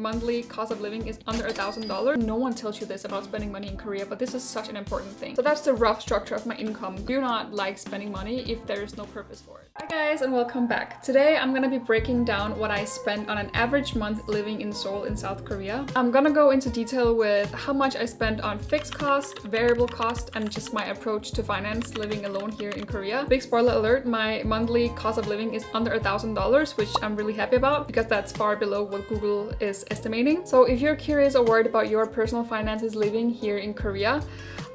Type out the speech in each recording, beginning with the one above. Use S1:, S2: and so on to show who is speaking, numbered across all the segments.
S1: Monthly cost of living is under $1,000. No one tells you this about spending money in Korea, but this is such an important thing. So that's the rough structure of my income. I do not like spending money if there's no purpose for it. Hi guys, and welcome back. Today I'm gonna be breaking down what I spent on an average month living in Seoul in South Korea. I'm gonna go into detail with how much I spent on fixed cost, variable cost, and just my approach to finance living alone here in Korea. Big spoiler alert, my monthly cost of living is under $1,000, which I'm really happy about because that's far below what Google is estimating. So if you're curious or worried about your personal finances living here in Korea,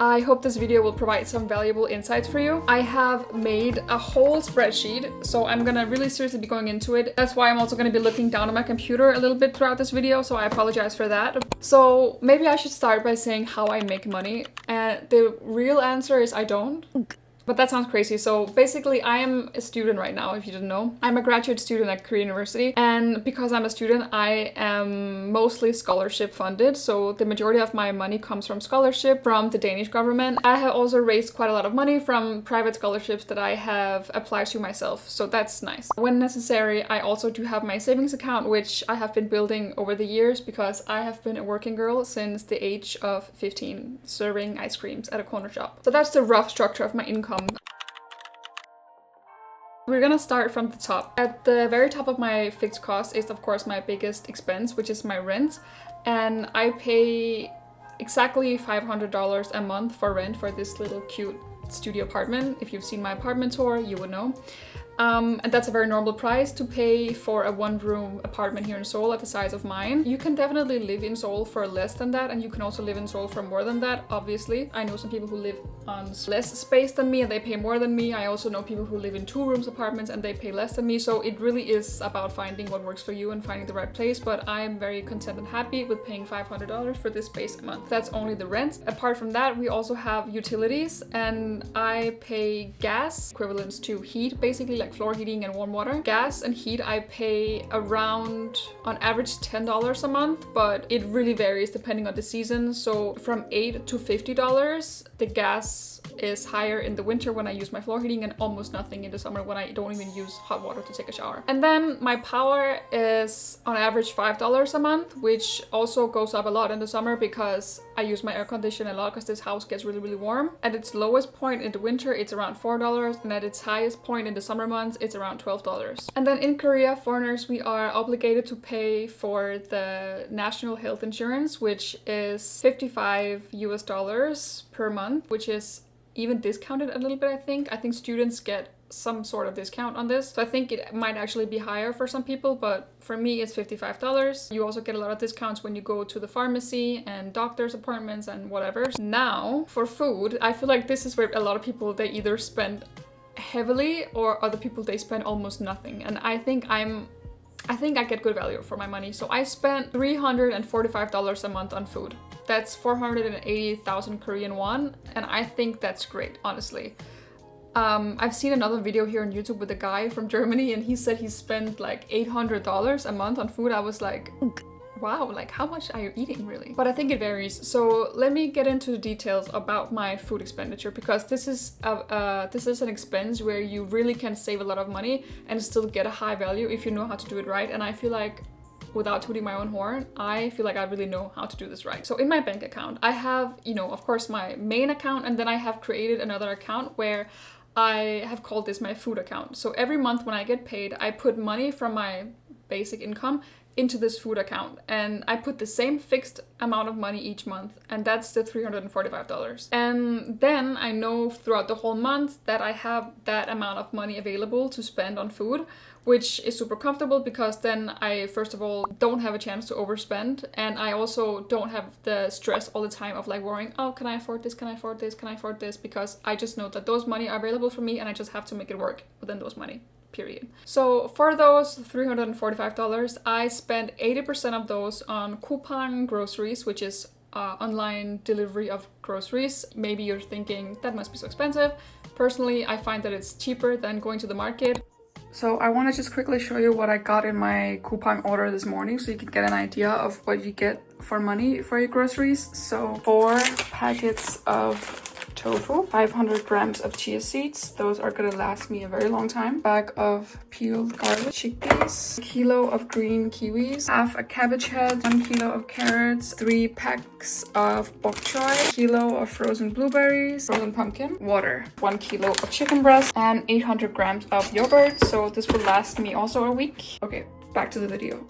S1: I hope this video will provide some valuable insights for you. I have made a whole spreadsheet, so I'm gonna really seriously be going into it. That's why I'm also gonna be looking down at my computer a little bit throughout this video, so I apologize for that. So maybe I should start by saying how I make money. And the real answer is I don't. But that sounds crazy. So basically I am a student right now, if you didn't know. I'm a graduate student at Korea University, and because I'm a student, I am mostly scholarship funded. So the majority of my money comes from scholarship from the Danish government. I have also raised quite a lot of money from private scholarships that I have applied to myself. So that's nice. When necessary, I also do have my savings account, which I have been building over the years because I have been a working girl since the age of 15, serving ice creams at a corner shop. So that's the rough structure of my income. We're gonna start from the top. At the very top of my fixed cost is of course my biggest expense, which is my rent. And I pay exactly $500 a month for rent for this little cute studio apartment. If you've seen my apartment tour, you would know. And that's a very normal price to pay for a one-room apartment here in Seoul at the size of mine. You can definitely live in Seoul for less than that, and you can also live in Seoul for more than that, obviously. I know some people who live on less space than me and they pay more than me. I also know people who live in two-rooms apartments and they pay less than me. So it really is about finding what works for you and finding the right place. But I'm very content and happy with paying $500 for this space a month. That's only the rent. Apart from that, we also have utilities, and I pay gas equivalents to heat, basically like floor heating and warm water. Gas and heat I pay around, on average, $10 a month, but it really varies depending on the season. So from $8 to $50. The gas is higher in the winter when I use my floor heating, and almost nothing in the summer when I don't even use hot water to take a shower. And then my power is on average $5 a month, which also goes up a lot in the summer because I use my air conditioner a lot because this house gets really, really warm. At its lowest point in the winter, it's around $4, and at its highest point in the summer months, it's around $12. And then in Korea, foreigners, we are obligated to pay for the national health insurance, which is 55 US dollars per month, which is even discounted a little bit, I think. I think students get some sort of discount on this. So I think it might actually be higher for some people, but for me it's $55. You also get a lot of discounts when you go to the pharmacy and doctor's appointments and whatever. Now, for food, I feel like this is where a lot of people, they either spend heavily or other people, they spend almost nothing. And I think I get good value for my money. So I spent $345 a month on food. That's 480,000 Korean won, and I think that's great, honestly. I've seen another video here on YouTube with a guy from Germany, and he said he spent like $800 a month on food. I was like, wow, like how much are you eating really? But I think it varies. So let me get into the details about my food expenditure, because this is an expense where you really can save a lot of money and still get a high value if you know how to do it right. And I feel like, without tooting my own horn, I feel like I really know how to do this right. So in my bank account, I have, of course, my main account, and then I have created another account where I have called this my food account. So every month when I get paid, I put money from my basic income into this food account, and I put the same fixed amount of money each month, and that's the $345. And then I know throughout the whole month that I have that amount of money available to spend on food, which is super comfortable because then I, first of all, don't have a chance to overspend, and I also don't have the stress all the time of like worrying, oh, can I afford this, can I afford this, can I afford this, because I just know that those money are available for me and I just have to make it work within those money. Period. So for those $345, I spent 80% of those on coupon groceries, which is online delivery of groceries. Maybe you're thinking that must be so expensive. Personally, I find that it's cheaper than going to the market. So I want to just quickly show you what I got in my coupon order this morning so you can get an idea of what you get for money for your groceries. So 4 packets of tofu, 500 grams of chia seeds. Those are gonna last me a very long time. Bag of peeled garlic, chickpeas, a kilo of green kiwis, half a cabbage head, 1 kilo of carrots, 3 packs of bok choy, a kilo of frozen blueberries, frozen pumpkin, water, 1 kilo of chicken breast, and 800 grams of yogurt. So this will last me also a week. Okay, back to the video.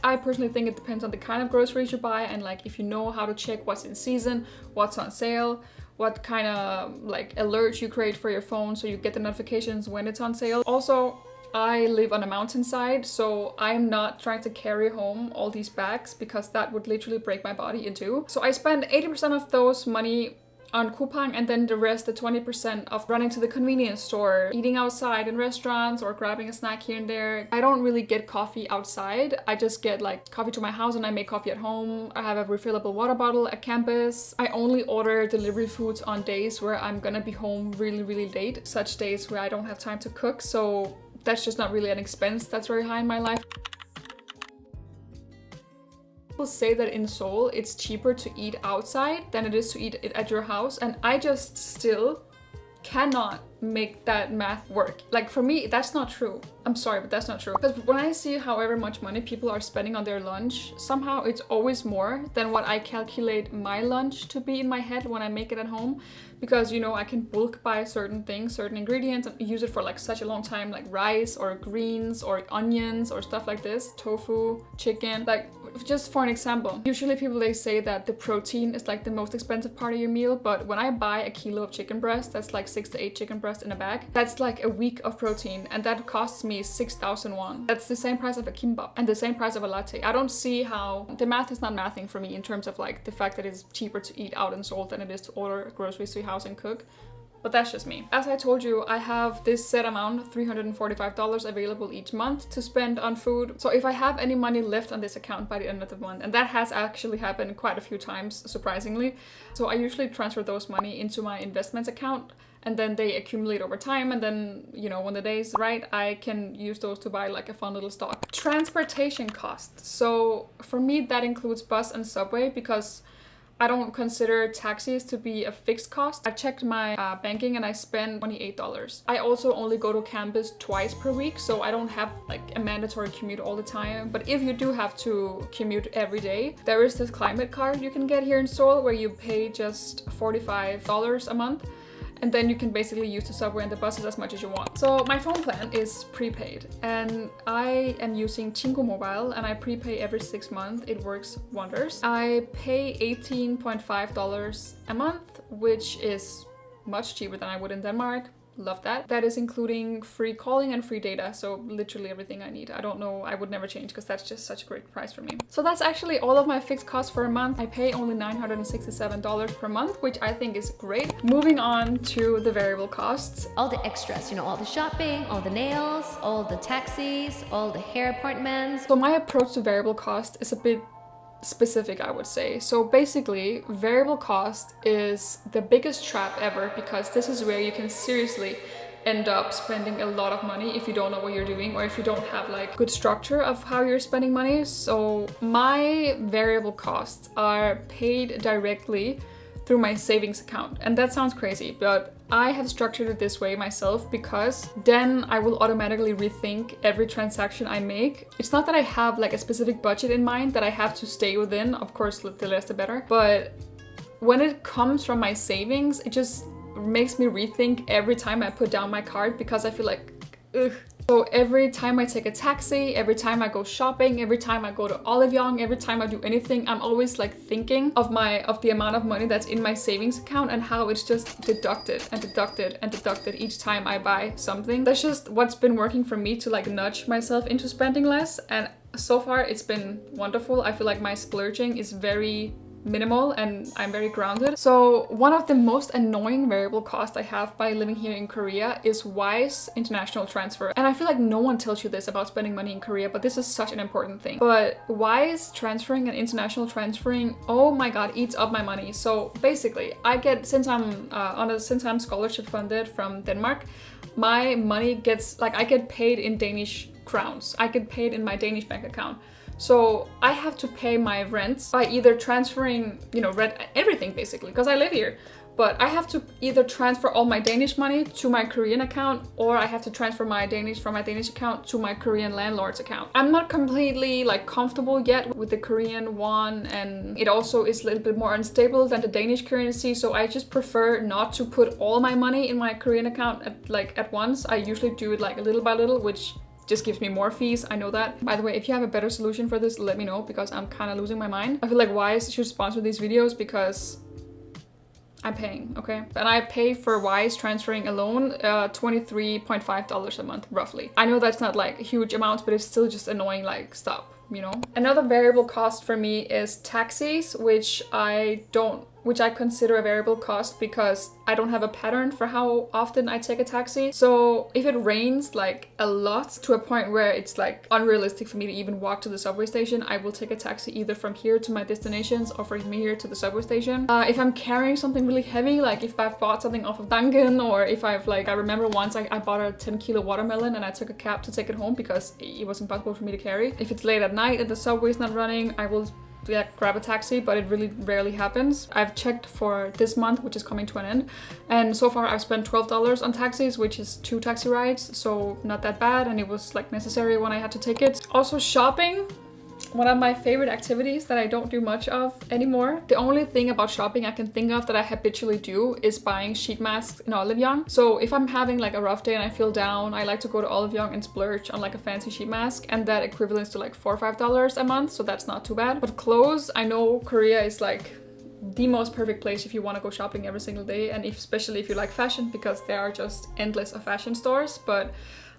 S1: I personally think it depends on the kind of groceries you buy, and like if you know how to check what's in season, what's on sale, what kind of like alerts you create for your phone so you get the notifications when it's on sale. Also, I live on a mountainside, so I'm not trying to carry home all these bags because that would literally break my body in two. So I spend 80% of those money on coupang, and then the rest, the 20% of running to the convenience store, eating outside in restaurants, or grabbing a snack here and there. I don't really get coffee outside. I just get like coffee to my house and I make coffee at home. I have a refillable water bottle at campus. I only order delivery foods on days where I'm gonna be home really late, such days where I don't have time to cook. So that's just not really an expense that's very high in my life. People say that in Seoul it's cheaper to eat outside than it is to eat it at your house, and I just still cannot make that math work. Like for me, that's not true. I'm sorry, but that's not true. Because when I see however much money people are spending on their lunch, somehow it's always more than what I calculate my lunch to be in my head when I make it at home. Because, you know, I can bulk buy certain things, certain ingredients, and use it for like such a long time, like rice or greens or onions or stuff like this, tofu, chicken. Like, just for an example, usually people, they say that the protein is like the most expensive part of your meal, but when I buy a kilo of chicken breast, that's like 6 to 8 chicken breast in a bag, that's like a week of protein, and that costs me 6,000 won. That's the same price of a kimbap and the same price of a latte. I don't see how the math is not mathing for me in terms of like the fact that it's cheaper to eat out in Seoul than it is to order groceries to your house and cook. But that's just me. As I told you, I have this set amount, $345 available each month to spend on food. So if I have any money left on this account by the end of the month, and that has actually happened quite a few times, surprisingly. So I usually transfer those money into my investments account, and then they accumulate over time, and then, you know, when the day's right, I can use those to buy like a fun little stock. Transportation costs. So for me, that includes bus and subway, because I don't consider taxis to be a fixed cost. I checked my banking and I spend $28. I also only go to campus twice per week, so I don't have like a mandatory commute all the time. But if you do have to commute every day, there is this climate card you can get here in Seoul where you pay just $45 a month. And then you can basically use the subway and the buses as much as you want. So my phone plan is prepaid, and I am using Chingu Mobile, and I prepay every 6 months. It works wonders. I pay $18.5 a month, which is much cheaper than I would in Denmark. Love that. That is including free calling and free data, so literally everything I need. I don't know, I would never change because that's just such a great price for me. So that's actually all of my fixed costs for a month. I pay only $967 per month, which I think is great. Moving on to the variable costs.
S2: All the extras, you know, all the shopping, all the nails, all the taxis, all the hair appointments.
S1: So my approach to variable cost is a bit specific, I would say. So basically, variable cost is the biggest trap ever, because this is where you can seriously end up spending a lot of money if you don't know what you're doing, or if you don't have like good structure of how you're spending money. So my variable costs are paid directly through my savings account. And that sounds crazy, but I have structured it this way myself, because then I will automatically rethink every transaction I make. It's not that I have like a specific budget in mind that I have to stay within. Of course, the less the better. But when it comes from my savings, it just makes me rethink every time I put down my card, because I feel like, ugh. So every time I take a taxi, every time I go shopping, every time I go to Olive Young, every time I do anything, I'm always like thinking of the amount of money that's in my savings account and how it's just deducted and deducted and deducted each time I buy something. That's just what's been working for me to like nudge myself into spending less, and so far it's been wonderful. I feel like my splurging is very minimal and I'm very grounded. So one of the most annoying variable costs I have by living here in Korea is Wise international transfer. And I feel like no one tells you this about spending money in Korea, but this is such an important thing. But Wise transferring and international transferring, oh my god, eats up my money. So basically, I get, since I'm scholarship funded from Denmark, my money gets, like, I get paid in Danish crowns. I get paid in my Danish bank account. So I have to pay my rent by either transferring, you know, rent, everything basically, because I live here. but I have to either transfer all my Danish money to my Korean account, or I have to transfer my Danish from my Danish account to my Korean landlord's account. I'm not completely like comfortable yet with the Korean won, and it also is a little bit more unstable than the Danish currency, so I just prefer not to put all my money in my Korean account at once. I usually do it like a little by little, which just gives me more fees. I know that. By the way, if you have a better solution for this, let me know, because I'm kind of losing my mind. I feel like Wise should sponsor these videos because I'm paying, okay? And I pay for Wise transferring alone $23.5 a month, roughly. I know that's not like huge amounts, but it's still just annoying, like, stop, you know? Another variable cost for me is taxis, which I consider a variable cost because I don't have a pattern for how often I take a taxi. So if it rains like a lot to a point where it's like unrealistic for me to even walk to the subway station, I will take a taxi either from here to my destinations or from here to the subway station. If I'm carrying something really heavy, like if I've bought something off of Dunkin', or if I remember once I bought a 10-kilo watermelon and I took a cab to take it home because it was impossible for me to carry. If it's late at night and the subway's not running, I will grab a taxi, but it really rarely happens. I've checked for this month, which is coming to an end, and so far I've spent $12 on taxis, which is 2 taxi rides, so not that bad, and it was like necessary when I had to take it. Also shopping, one of my favorite activities that I don't do much of anymore. The only thing about shopping I can think of that I habitually do is buying sheet masks in Olive Young. So if I'm having like a rough day and I feel down, I like to go to Olive Young and splurge on like a fancy sheet mask, and that equivalents to like $4 or $5 a month, so that's not too bad. But clothes, I know Korea is like the most perfect place if you want to go shopping every single day, and especially if you like fashion, because there are just endless of fashion stores. But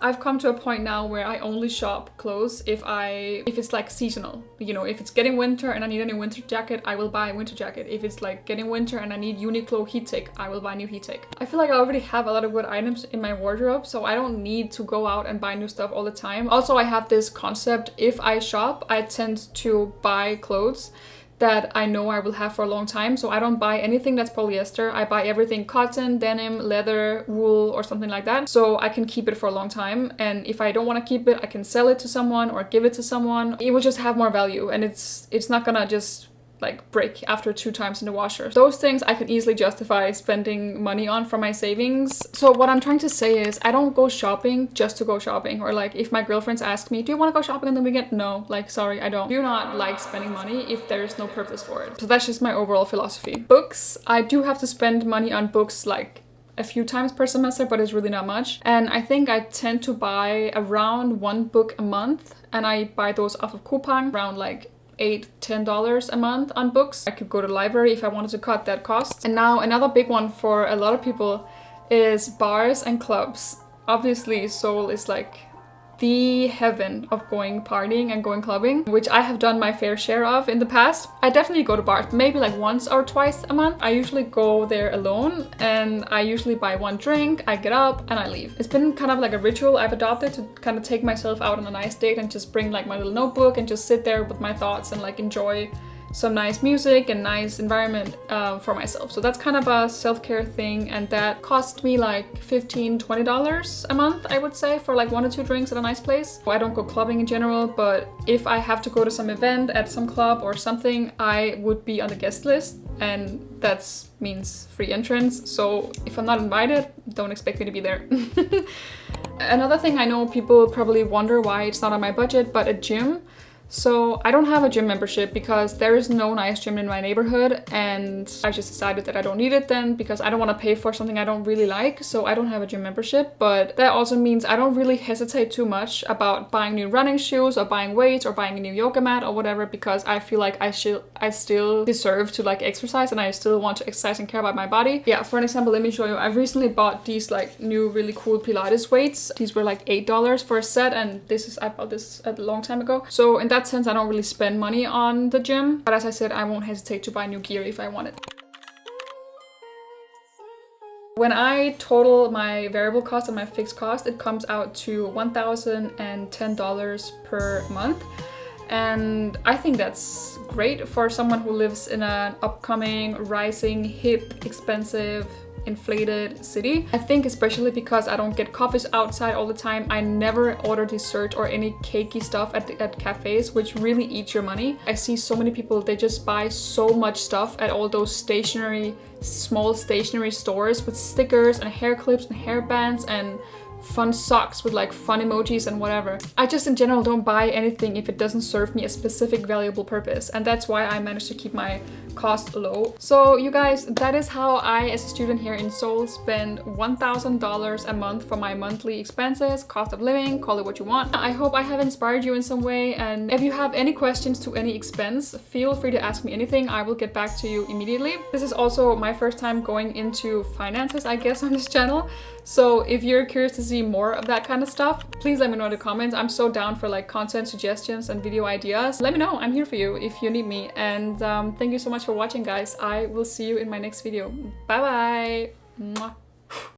S1: I've come to a point now where I only shop clothes if it's like seasonal. You know, if it's getting winter and I need a new winter jacket, I will buy a winter jacket. If it's like getting winter and I need Uniqlo heat tech, I will buy new heat tech. I feel like I already have a lot of good items in my wardrobe, so I don't need to go out and buy new stuff all the time. Also, I have this concept: if I shop, I tend to buy clothes that I know I will have for a long time. So I don't buy anything that's polyester. I buy everything cotton, denim, leather, wool, or something like that, so I can keep it for a long time. And if I don't want to keep it, I can sell it to someone or give it to someone. It will just have more value, and it's not gonna just like break after 2 times in the washer. Those things I can easily justify spending money on from my savings. So what I'm trying to say is I don't go shopping just to go shopping, or like if my girlfriends ask me, do you want to go shopping on the weekend? No, like sorry, I don't. Do not like spending money if there's no purpose for it. So that's just my overall philosophy. Books, I do have to spend money on books like a few times per semester, but it's really not much. And I think I tend to buy around 1 book a month, and I buy those off of coupon around like $8-10 a month on books. I could go to the library if I wanted to cut that cost. And now another big one for a lot of people is bars and clubs. Obviously, Seoul is like the heaven of going partying and going clubbing, which I have done my fair share of in the past. I definitely go to bars maybe like once or twice a month. I usually go there alone, and I usually buy 1 drink, I get up and I leave. It's been kind of like a ritual I've adopted to kind of take myself out on a nice date and just bring like my little notebook and just sit there with my thoughts and like enjoy some nice music and nice environment for myself. So that's kind of a self-care thing, and that cost me like $15-20 a month, I would say, for like 1 or 2 drinks at a nice place. I don't go clubbing in general, but if I have to go to some event at some club or something, I would be on the guest list, and that means free entrance. So if I'm not invited, don't expect me to be there. Another thing, I know people probably wonder why it's not on my budget, but a gym. So I don't have a gym membership because there is no nice gym in my neighborhood, and I just decided that I don't need it then because I don't want to pay for something I don't really like, so I don't have a gym membership. But that also means I don't really hesitate too much about buying new running shoes or buying weights or buying a new yoga mat or whatever, because I feel like I still deserve to like exercise, and I still want to exercise and care about my body. Yeah, for an example, let me show you. I've recently bought these like new really cool Pilates weights. These were like $8 for a set, and I bought this a long time ago. So in that sense, I don't really spend money on the gym, but as I said, I won't hesitate to buy new gear if I want it. When I total my variable cost and my fixed cost, it comes out to $1,010 per month. And I think that's great for someone who lives in an upcoming, rising, hip, expensive inflated city. I think especially because I don't get coffees outside all the time, I never order dessert or any cakey stuff at cafes, which really eats your money. I see so many people, they just buy so much stuff at all those small stationery stores with stickers and hair clips and hair bands and fun socks with like fun emojis and whatever. I just in general don't buy anything if it doesn't serve me a specific valuable purpose, and that's why I managed to keep my cost low. So you guys, that is how I as a student here in Seoul spend $1,000 a month for my monthly expenses, cost of living, call it what you want. I hope I have inspired you in some way, and if you have any questions to any expense, feel free to ask me anything. I will get back to you immediately. This is also my first time going into finances, I guess, on this channel. So if you're curious to see more of that kind of stuff, please let me know in the comments. I'm so down for like content suggestions and video ideas. Let me know, I'm here for you if you need me. And thank you so much for watching, guys. I will see you in my next video. Bye bye. Mwah.